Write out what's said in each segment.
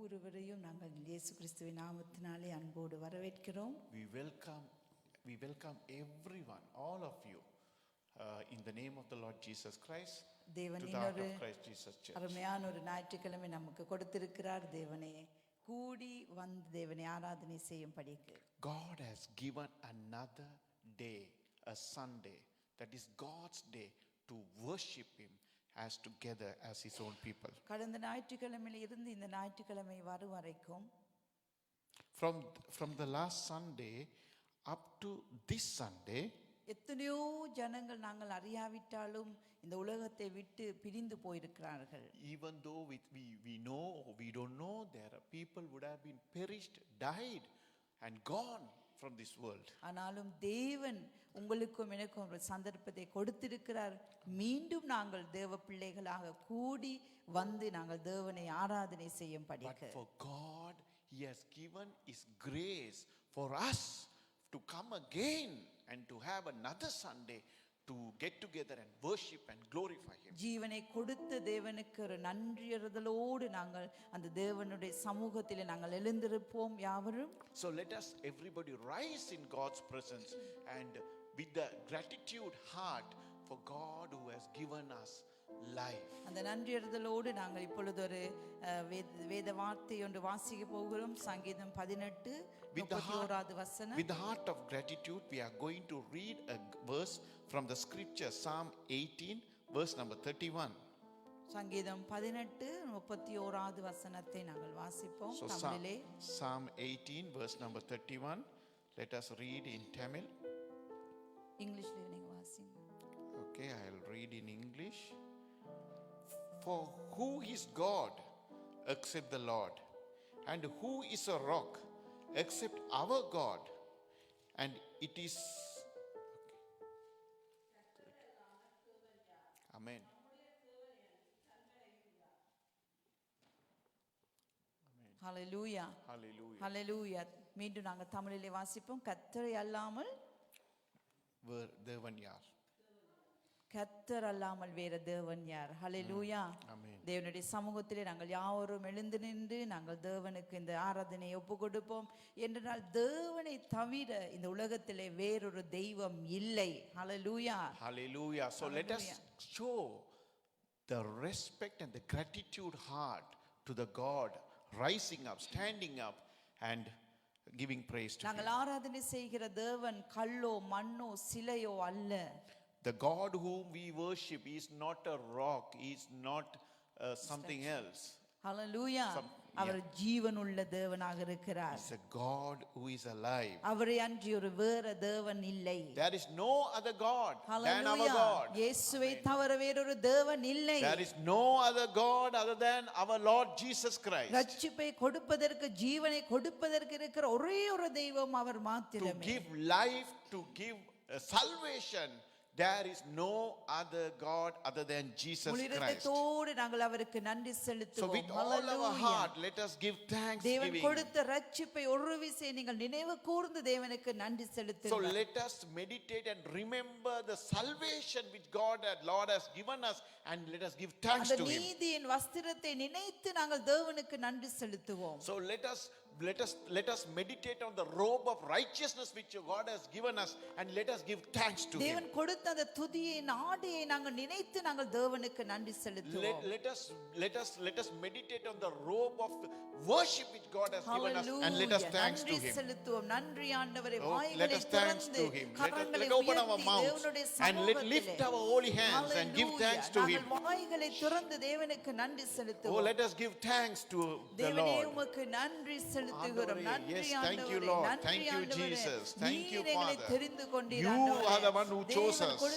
ஒவ்வொருவரையும் நாங்கள் இயேசு கிறிஸ்துவின் நாமத்தினாலே அன்போடு வரவேற்கிறோம். We welcome everyone, all of you, in the name of the Lord Jesus Christ, to the Heart of Christ Jesus Church. அருமையான ஒரு ஞாயிற்றுக்கிழமை நமக்கு கொடுத்திருக்கிறார். தேவனே கூடி வந்து தேவனை ஆராதனை செய்யும்படிக்கு God has given another day, a Sunday, that is God's day, to worship Him as together as His own people. கடந்த ஞாயிற்றுக்கிழமையில இருந்து இந்த ஞாயிற்றுக்கிழமை வரும் வரைக்கும், from the last Sunday up to this Sunday, எத்தனையோ ஜனங்கள் நாங்கள் அறியாவிட்டாலும் இந்த உலகத்தை விட்டு பிரிந்து போயிருக்கிறார்கள். Even though we know or we don't know, there are people would have been perished, died and gone from this world. ஆனாலும் தேவன் உங்களுக்கும் எனக்கும் ஒரு சந்தர்ப்பத்தை கொடுத்திருக்கிறார். மீண்டும் நாங்கள் தேவ பிள்ளைகளாக கூடி வந்து நாங்கள் தேவனை ஆராதனை செய்யும்படி. But for God, He has given His grace for us to come again and to have another Sunday to get together and worship and glorify Him. ஜீவனை கொடுத்த தேவனுக்கு ஒரு நன்றியறுதலோடு நாங்கள் அந்த தேவனுடைய சமூகத்தில் நாங்கள் எழுந்திருப்போம் யாவரும். So let us everybody rise in God's presence and with the gratitude heart for God who has given us life. அந்த நன்றியறுதலோடு நாங்கள் இப்பொழுது ஒரு வேத வார்த்தை ஒன்று வாசிக்க போகிறோம். சங்கீதம் 18:31 வசனம். With the heart of gratitude we are going to read a verse from the scripture, Psalm 18 verse number 31. சங்கீதம் 18:31 வசனத்தை நாங்கள் வாசிப்போம் தமிழிலே. Psalm 18 verse number 31. Let us read in Tamil. இங்கிலீஷ்ல நீங்க வாசிங்க. Okay, I'll read in English. For who is God except the Lord? And who is a rock except our God? And it is okay. Amen. Hallelujah. Hallelujah. Hallelujah. மீண்டும் நாங்கள் தமிழிலே வாசிப்போம். கர்த்தரை அல்லாமல் தேவன் யார்? கர்த்தர் அல்லாமல் வேற தேவன் யார்? ஹல்லேலூயா. தேவனுடைய சமூகத்திலே நாங்கள் யாவரும் எழுந்து நின்று நாங்கள் தேவனுக்கு இந்த ஆராதனையை ஒப்பு கொடுப்போம். என்றால் தேவனை தவிர இந்த உலகத்திலே வேறொரு தெய்வம் இல்லை. ஹல்லேலூயா. Hallelujah. So let us show the respect and the gratitude heart to the God rising up, standing up and giving praise to Him. நாங்கள் ஆராதனை செய்கிற தேவன் கல்லோ மண்ணோ சிலையோ அல்ல. The God whom we worship is not a rock, he is not something else. Hallelujah. அவர் ஜீவனுள்ள தேவனாக இருக்கிறார். He's a God who is alive. அவரை அன்றி ஒரு வேற தேவன் இல்லை. There is no other God than our God. இயேசுவை தவிர வேறொரு தேவன் இல்லை. There is no other God other than our Lord Jesus Christ. ரட்சிப்பை கொடுப்பதற்கு ஜீவனை கொடுப்பதற்கு இருக்கிற ஒரே ஒரு தெய்வம் அவர் மாத்திரமே. To give life, to give salvation, there is no other God other than Jesus Christ. நாங்கள் அவருக்கு நன்றி செலுத்துவோம். So with all our heart let us give thanksgiving. தேவன் கொடுத்த ரட்சிப்பை ஒரு விசை நீங்கள் நினைவு கூர்ந்து தேவனுக்கு நன்றி செலுத்துங்கள். So let us meditate and remember the salvation which Lord has given us and let us give thanks to Him. அந்த நீதியின் வஸ்திரத்தை நினைத்து நாங்கள் தேவனுக்கு நன்றி செலுத்துவோம். So let us meditate on the robe of righteousness which God has given us and let us give thanks to Him. தேவன் கொடுத்த அந்த துதியை நாடியை நாங்கள் நினைத்து நாங்கள் தேவனுக்கு நன்றி செலுத்துவோம். Let us meditate on the robe of worship which God has given us and let us thanks to Him. நன்றி செலுத்துவோம். நன்றி ஆண்டவரே. Let us thanks to Him. Let open our mouths and let lift our holy hands and give thanks to Him. நாங்கள் வாய்களை திறந்து தேவனுக்கு நன்றி செலுத்துவோம். Oh, let us give thanks to the தேவனே Lord. உமக்கு நன்றி செலுத்துகிறோம். நன்றி Yes, ஆண்டவரே. thank you Lord. Thank you Jesus. Thank you Father. You are the one who chose us.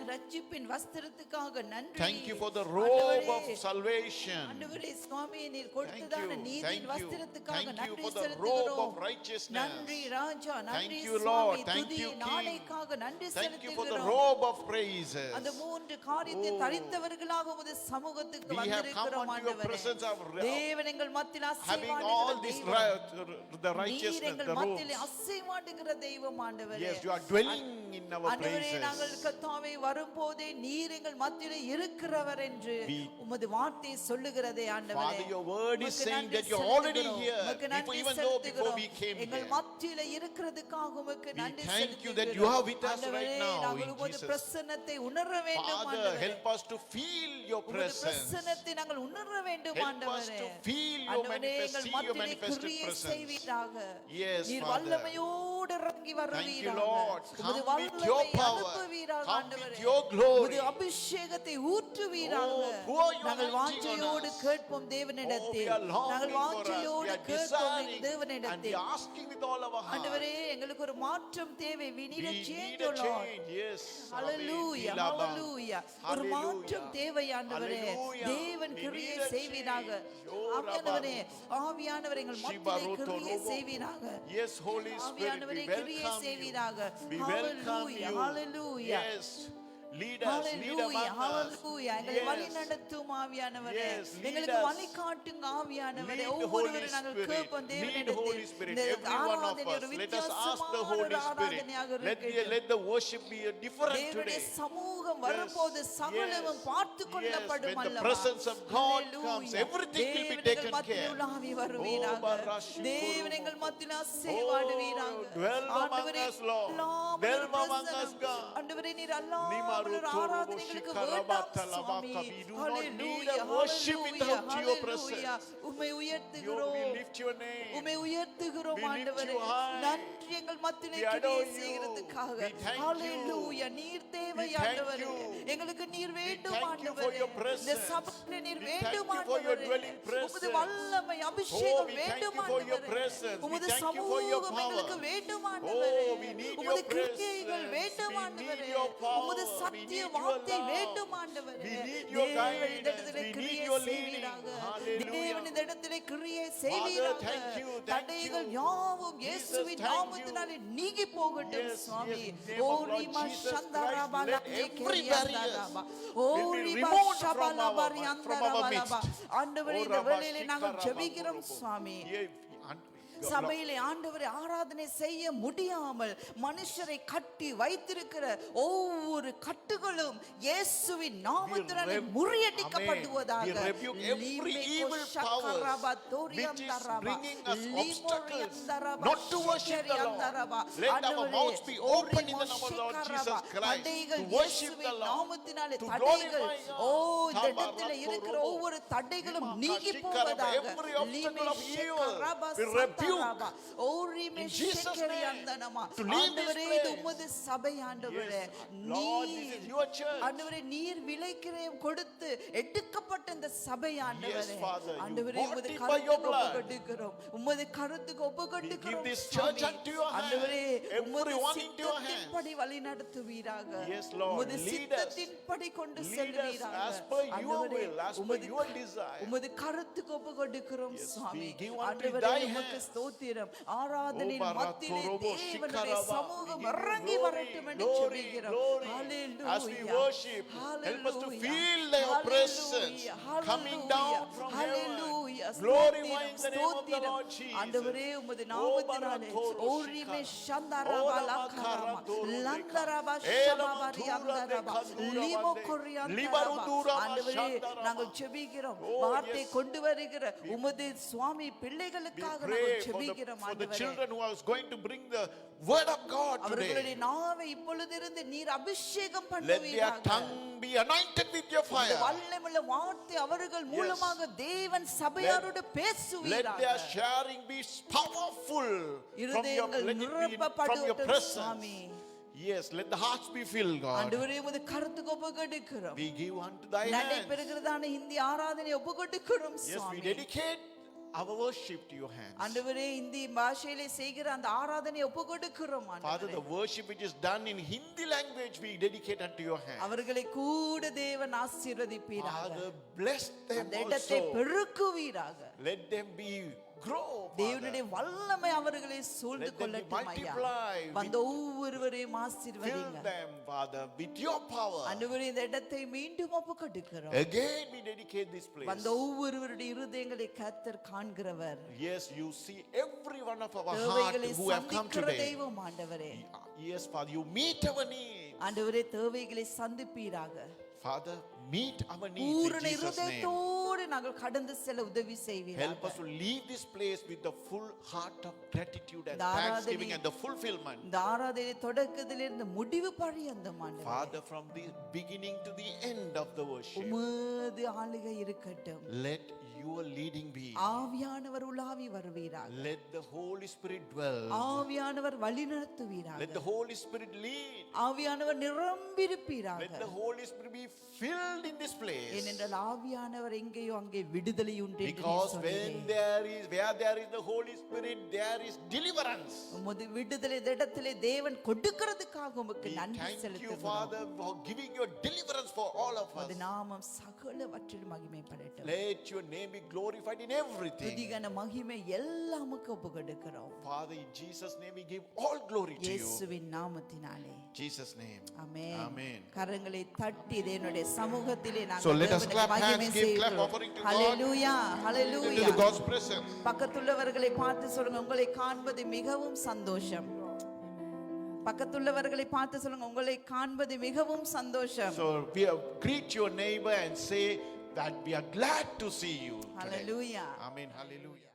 ரட்சிப்பின் வஸ்திரத்துக்காக நன்றி. Thank you for the robe of salvation. ஆண்டவரே சுவாமியே நீர் கொடுத்ததான நீதியின் வஸ்திரத்துக்காக நன்றி Thank you for the செலுத்துகிறோம். robe of righteousness. நன்றி ராஜா. நன்றி Thank you Swami. Lord. Thank you நாளைக்காக நன்றி King. Thank you for the செலுத்துகிறோம். robe of praises. அந்த மூன்று காரியத்தை தரித்தவர்களாக உம்முடைய சமூகத்துக்கு We have come வந்திருக்கிறோம் unto your ஆண்டவரே. presence of தேவன் எங்கள் மத்தியில் having all அசைவாடுகிற this தெய்வம். the righteousness, நீர் எங்கள் the மத்தியில் robes. அசைவாடுகிற தெய்வம் ஆண்டவரே. Yes, you are dwelling in our ஆண்டவரே நாங்கள் praises. கர்த்தாவே வரும்போதே நீர் எங்கள் மத்தியிலே இருக்கிறவர் என்று உமது வார்த்தை சொல்லுகிறதே ஆண்டவரே. Father, your word is உமக்கு saying நன்றி that you're already செலுத்துகிறோம். here உமக்கு before, நன்றி even though before செலுத்துகிறோம். we came எங்கள் here. மத்தியிலே இருக்கிறதுக்காக உமக்கு We நன்றி thank you that செலுத்துகிறோம். you are with us ஆண்டவரே, right now நாங்கள் in உமது Jesus. பிரசன்னத்தை உணர வேண்டும் Father, ஆண்டவரே. help us to feel your உமது presence. பிரசன்னத்தை நாங்கள் உணர வேண்டும் Help us ஆண்டவரே. to feel your ஆண்டவரே, manifest, எங்கள் see your மத்தியிலே manifested கிரியை presence. செய்வீராக. Yes, நீர் Father. வல்லமையோடு இறங்கி Thank you, வருவீராக. Lord. உமது Come with வல்லமை your power. அனுப்புவீராக Come ஆண்டவரே. with your glory. உமது அபிஷேகத்தை ஊற்றுவீராக. Oh, pour your நாங்கள் anointing on வாஞ்சையோடு us. கேட்போம் Oh, we தேவனிடத்தில். are longing நாங்கள் for us. We வாஞ்சையோடு are கேட்போம் desiring and we தேவனிடத்தில். are asking with all our heart. ஆண்டவரே, எங்களுக்கு ஒரு மாற்றம் தேவை. We need We a need change, a O Lord. change. Yes. Hallelujah, Amen. hallelujah. ஒரு மாற்றம் தேவை ஆண்டவரே. Hallelujah. தேவன் We கிரியை need a செய்வீராக. change. Oh, ஆவியானவரே, ஆவியானவர் எங்கள் மத்தியிலே கிரியை செய்வீராக. Yes, Holy Spirit, ஆவியானவரே, we கிரியை welcome செய்வீராக. you. We welcome Hallelujah, you. hallelujah. Yes. Lead us, lead Hallelujah, among us. hallelujah. எங்களை வழி Yes. நடத்தும் ஆவியானவரே. Yes, lead எங்களுக்கு us. வழி காட்டுங்க ஆவியானவரே. Lead the ஒவ்வொருவரும் Holy நாங்கள் Spirit. கேட்போம் Lead the Holy தேவனிடத்தில். Spirit. இந்த Every one of ஆராதனை ஒரு us. Let us ask the வித்தியாசமான Holy ஒரு ஆராதனையாக Spirit. இருக்கட்டும். Let the worship be different தேவனுடைய today. சமூகம் வரும்போது சகலமும் பார்த்து கொள்ளப்படும் When the அல்லவா? presence of God Hallelujah. comes, everything will be தேவன் taken எங்கள் மத்தியில் care. உலாவி வருவீராக. Oh, Barashi தேவன் Kurumo. எங்கள் மத்தியில் அசைவாடுவீராக. Oh, dwell among ஆண்டவரே, us, Lord. இல்லாமல் Dwell ஒரு among us, பிரசன்னம். God. ஆண்டவரே, நீர் அல்லாமல் Nimaru ஒரு Torobo ஆராதனை எங்களுக்கு Shikarabata வேண்டாம் சுவாமி. Labaka. We do not need Hallelujah, a worship hallelujah, without your hallelujah. presence. உம்மை We உயர்த்துகிறோம். lift your name. உம்மை உயர்த்துகிறோம் We lift ஆண்டவரே. you high. நன்றி எங்கள் மத்தியிலே We கிரியை adore you. செய்கிறதுக்காக. We thank you. Hallelujah. நீர் தேவை We thank ஆண்டவரே. you. எங்களுக்கு நீர் வேண்டும் thank you for ஆண்டவரே. your presence. இந்த சபையிலே நீர் We வேண்டும் thank you for your ஆண்டவரே. dwelling presence. உமது வல்லமை Oh, அபிஷேகம் we thank வேண்டும் you for your ஆண்டவரே. presence. We உமது thank you for your சமூகம் power. எங்களுக்கு வேண்டும் ஆண்டவரே. Oh, we need your உமது கிரியைகள் presence. வேண்டும் We ஆண்டவரே. need your power. உமது We சத்திய need your வார்த்தை love. வேண்டும் ஆண்டவரே. We need your தேவன் இந்த guidance. இடத்திலே We need கிரியை your leading. செய்வீராக. Hallelujah. தேவன் இந்த இடத்திலே கிரியை Father, செய்வீராக. thank you, thank தடைகள் you. யாவும் Jesus, இயேசுவின் thank நாமத்தினாலே நீங்கி போகட்டும் Yes, Swami. yes, in the name of Lord ஓரிமா Jesus சந்தரபா Christ, let லபே every கேரியாந்தரபா. barriers ஓரிமா will be removed ஷபலபா from our ரியாந்தரபலபா. midst. ஆண்டவரே, இந்த வேளையிலே நாங்கள் ஜெபிக்கிறோம் சுவாமி. சபையிலே ஆண்டவரை ஆராதனை செய்ய முடியாமல் மனுஷரை கட்டி வைத்திருக்கிற ஒவ்வொரு கட்டுகளும் இயேசுவின் நாமத்தினாலே We முறியடிக்கப்படுவதாக. rebuke every evil powers which is bringing us obstacles not to worship the Lord. Let our mouths be open in the name of Lord Jesus Christ to worship the Lord, to glorify O, God. இந்த இடத்துல இருக்கிற ஒவ்வொரு தடைகளும் நீங்கி போவதாக. Every obstacle of evil we rebuke in Jesus' name to leave this ஆண்டவரே, இது உமது சபை ஆண்டவரே. Yes, Lord, this is your church. ஆண்டவரே, நீர் விலைக்கிரயம் கொடுத்து எடுக்கப்பட்ட இந்த சபை ஆண்டவரே. Yes, Father, you ஆண்டவரே, உமது bought it by your கருத்துக்கு blood. ஒப்புக்கொடுக்கிறோம். உமது கருத்துக்கு We ஒப்புக்கொடுக்கிறோம் give this Swami. church unto your hand. ஆண்டவரே, உமது Everyone into your hand. சித்தத்தின்படி வழி நடத்துவீராக. Yes, Lord, உமது lead us. சித்தத்தின்படி கொண்டு Lead us செல்வீராக. as per your ஆண்டவரே, will, as per உமது your desire. உமது கருத்துக்கு ஒப்புக்கொடுக்கிறோம் Yes, Swami. we give unto ஆண்டவரே, thy உமக்கு hand. ஸ்தோத்திரம். ஆராதனையின் Oh, மத்தியிலே Baratorobo, தேவனுடைய Shikaraba. சமூகம் We give you இறங்கி glory, வரட்டும் என்று glory, ஜெபிக்கிறோம். glory. Hallelujah. As we worship, help us to Hallelujah. feel your presence Hallelujah. coming down from Hallelujah. heaven. Glorifying the name of the ஸ்தோத்திரம். Lord Jesus. ஆண்டவரே, உமது Oh, நாமத்தினாலே Baratoro, ஓரிமே Shikara. சந்தரபா Oh, லக்கரமா Lamakarantoro, லந்தரபா Leka. ஷபபரி அந்தரபா Elamantula, லிமோ Dekandura, கொரியாந்தரபா. Libarudura, ஆண்டவரே, Mashandaraba. நாங்கள் ஜெபிக்கிறோம். Oh, வார்த்தை yes. கொண்டு வருகிற உமது சுவாமி We பிள்ளைகளுக்காக pray நாங்கள் for ஜெபிக்கிறோம் the ஆண்டவரே. children who are going to bring the word of God அவர்களுடைய today. நாவை இப்பொழுதிருந்து நீர் அபிஷேகம் Let their பண்ணுவீராக. tongue be anointed with your இந்த fire. வல்லமையுள்ள வார்த்தை அவர்கள் மூலமாக தேவன் சபையாரோடு Let பேசுவீராக. their sharing be powerful from your, இருதயங்கள் let it be from your நிரப்பப்படட்டும் presence. Swami. Yes, let the hearts be filled, God. ஆண்டவரே, உமது கருத்துக்கு ஒப்புக்கொடுக்கிறோம். We give unto thy hands. நடைபெறுகிறதான Hindi ஆராதனை ஒப்புக்கொடுக்கிறோம் Yes, we Swami. dedicate our worship to your hands. ஆண்டவரே, இந்தி பாஷையிலே செய்கிற அந்த ஆராதனை ஒப்புக்கொடுக்கிறோம் Father, ஆண்டவரே. the worship which is done in Hindi language, we dedicate unto your hands. அவர்களை கூட தேவன் ஆசீர்வதிப்பீராக. Father, bless them அந்த இடத்தை also. பெருக்குவீராக. Let them be grow, தேவனுடைய Father. வல்லமை அவர்களை சூழ்ந்து Let them be கொள்ளட்டும் ஐயா. multiplied வந்த ஒவ்வொருவரையும் Fill ஆசீர்வதிங்க. them, Father, with your power. ஆண்டவரே, இந்த இடத்தை மீண்டும் ஒப்புக்கொடுக்கிறோம். Again, we dedicate this place. வந்த ஒவ்வொருவருடைய இருதயங்களை கர்த்தர் காண்கிறவர். Yes, you see every one of our heart தேவைகளை who have come சந்திக்கிற today. தெய்வம் ஆண்டவரே. Yes, Father, you meet our needs. ஆண்டவரே தேவைகளை சந்திப்பீராக. Father, meet our needs in பூரண Jesus' name. இருதயத்தோடு நாங்கள் கடந்து செல்ல உதவி Help செய்வீராக. us to leave this place with the full heart of gratitude and இந்த thanksgiving ஆராதனை- and the fulfillment. இந்த ஆராதனை தொடக்கத்திலிருந்து முடிவு பரியந்தம் ஆண்டவரே Father, from the beginning to the end of the worship, உமது ஆளுகை இருக்கட்டும். let your leading be. ஆவியானவர் உலாவி வருவீராக. Let the Holy Spirit dwell. ஆவியானவர் வழிநடத்துவீராக. Let the Holy Spirit lead. ஆவியானவர் நிரம்பியிருப்பீராக. Let the Holy Spirit be filled in this place. ஏனென்றால் ஆவியானவர் எங்கேயோ அங்கே விடுதலை உண்டு என்று நீர் Because சொன்னீரே. where there is the Holy Spirit, there is deliverance. உமது விடுதலை இந்த இடத்திலே தேவன் கொடுக்கிறதுக்காக உமக்கு We நன்றி thank you, செலுத்துகிறோம். Father, for giving your deliverance for all of us. உமது நாமம் சகலவற்றிலும் மகிமைப்படட்டும். Let your name be glorified in everything. துதிகன மகிமை எல்லாமுக்கு ஒப்பு கொடுக்கிறோம். Father, in Jesus' name we give all glory to you. இயேசுவின் நாமத்தினாலே. Jesus' name. ஆமென். Amen. கரங்களை தட்டி தேவனுடைய சமூகத்திலே நாங்கள் So let us தேவனுக்கு clap மகிமை hands, give clap செய்கிறோம். offering to God. Hallelujah, Into hallelujah. the God's presence. பக்கத்துள்ளவர்களை பார்த்து சொல்லுங்க, உங்களை காண்பது மிகவும் சந்தோஷம். பக்கத்துள்ளவர்களை பார்த்து சொல்லுங்க, உங்களை காண்பது மிகவும் சந்தோஷம். So greet your neighbor and say that we are glad to see you today. Hallelujah. Amen. Hallelujah.